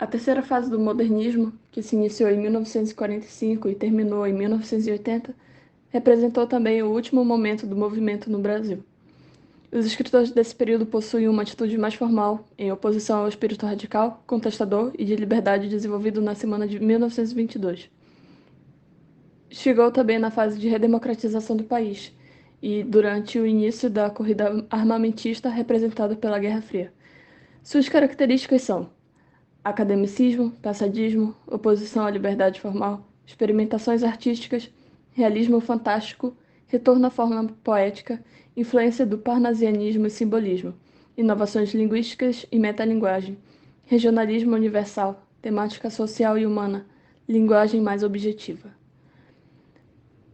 A terceira fase do modernismo, que se iniciou em 1945 e terminou em 1980, representou também o último momento do movimento no Brasil. Os escritores desse período possuem uma atitude mais formal, em oposição ao espírito radical, contestador e de liberdade desenvolvido na semana de 1922. Chegou também na fase de redemocratização do país e durante o início da corrida armamentista representada pela Guerra Fria. Suas características são academicismo, passadismo, oposição à liberdade formal, experimentações artísticas, realismo fantástico, retorno à forma poética, influência do parnasianismo e simbolismo, inovações linguísticas e metalinguagem, regionalismo universal, temática social e humana, linguagem mais objetiva.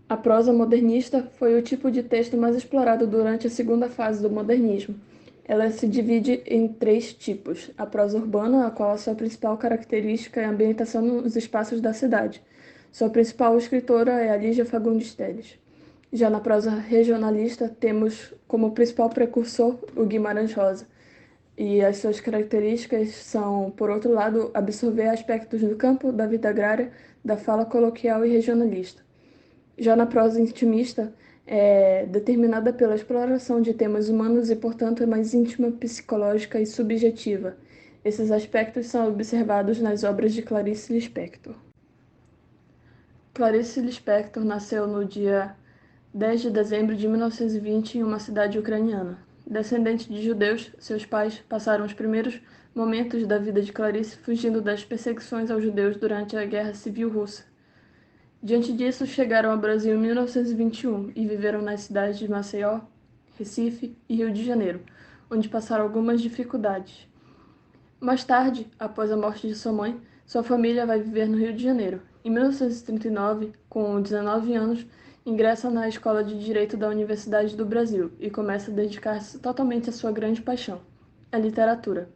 A prosa modernista foi o tipo de texto mais explorado durante a segunda fase do modernismo. Ela se divide em três tipos: a prosa urbana, a qual a sua principal característica é a ambientação nos espaços da cidade. Sua principal escritora é a Lígia Fagundes Telles. Já na prosa regionalista, temos como principal precursor o Guimarães Rosa, e as suas características são, por outro lado, absorver aspectos do campo, da vida agrária, da fala coloquial e regionalista. Já na prosa intimista, é determinada pela exploração de temas humanos e, portanto, é mais íntima, psicológica e subjetiva. Esses aspectos são observados nas obras de Clarice Lispector. Clarice Lispector nasceu no dia 10 de dezembro de 1920 em uma cidade ucraniana. Descendente de judeus, seus pais passaram os primeiros momentos da vida de Clarice fugindo das perseguições aos judeus durante a Guerra Civil Russa. Diante disso, chegaram ao Brasil em 1921 e viveram nas cidades de Maceió, Recife e Rio de Janeiro, onde passaram algumas dificuldades. Mais tarde, após a morte de sua mãe, sua família vai viver no Rio de Janeiro. Em 1939, com 19 anos, ingressa na Escola de Direito da Universidade do Brasil e começa a dedicar-se totalmente à sua grande paixão, a literatura.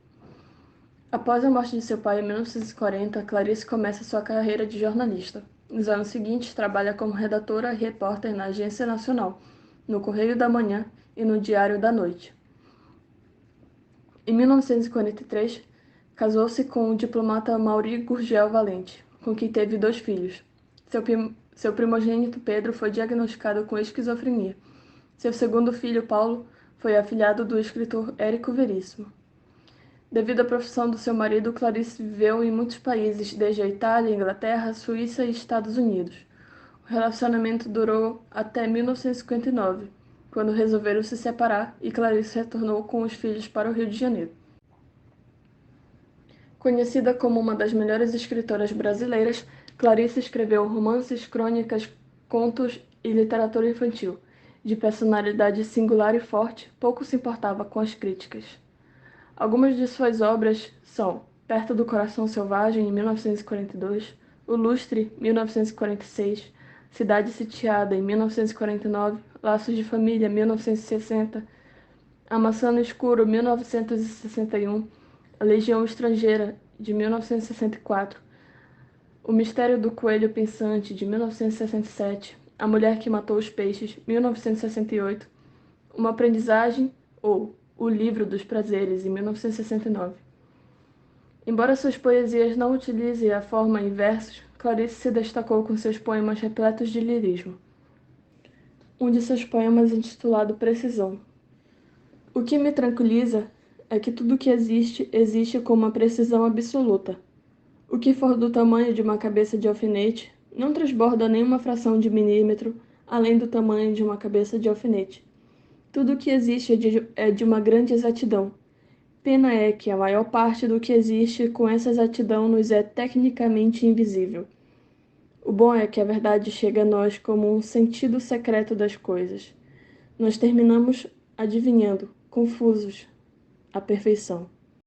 Após a morte de seu pai em 1940, Clarice começa sua carreira de jornalista. Nos anos seguintes, trabalha como redatora e repórter na Agência Nacional, no Correio da Manhã e no Diário da Noite. Em 1943, casou-se com o diplomata Maury Gurgel Valente, com quem teve 2 filhos. Seu primogênito Pedro foi diagnosticado com esquizofrenia. Seu segundo filho, Paulo, foi afilhado do escritor Érico Veríssimo. Devido à profissão do seu marido, Clarice viveu em muitos países, desde a Itália, Inglaterra, Suíça e Estados Unidos. O relacionamento durou até 1959, quando resolveram se separar e Clarice retornou com os filhos para o Rio de Janeiro. Conhecida como uma das melhores escritoras brasileiras, Clarice escreveu romances, crônicas, contos e literatura infantil. De personalidade singular e forte, pouco se importava com as críticas. Algumas de suas obras são Perto do Coração Selvagem, em 1942, O Lustre, 1946, Cidade Sitiada, em 1949, Laços de Família, 1960, A Maçã no Escuro, 1961, A Legião Estrangeira, de 1964, O Mistério do Coelho Pensante, de 1967, A Mulher que Matou os Peixes, 1968, Uma Aprendizagem, ou O Livro dos Prazeres, em 1969. Embora suas poesias não utilizem a forma em versos, Clarice se destacou com seus poemas repletos de lirismo. Um de seus poemas intitulado Precisão. O que me tranquiliza é que tudo que existe, existe com uma precisão absoluta. O que for do tamanho de uma cabeça de alfinete não transborda nenhuma fração de milímetro além do tamanho de uma cabeça de alfinete. Tudo o que existe é de uma grande exatidão. Pena é que a maior parte do que existe com essa exatidão nos é tecnicamente invisível. O bom é que a verdade chega a nós como um sentido secreto das coisas. Nós terminamos adivinhando, confusos, a perfeição.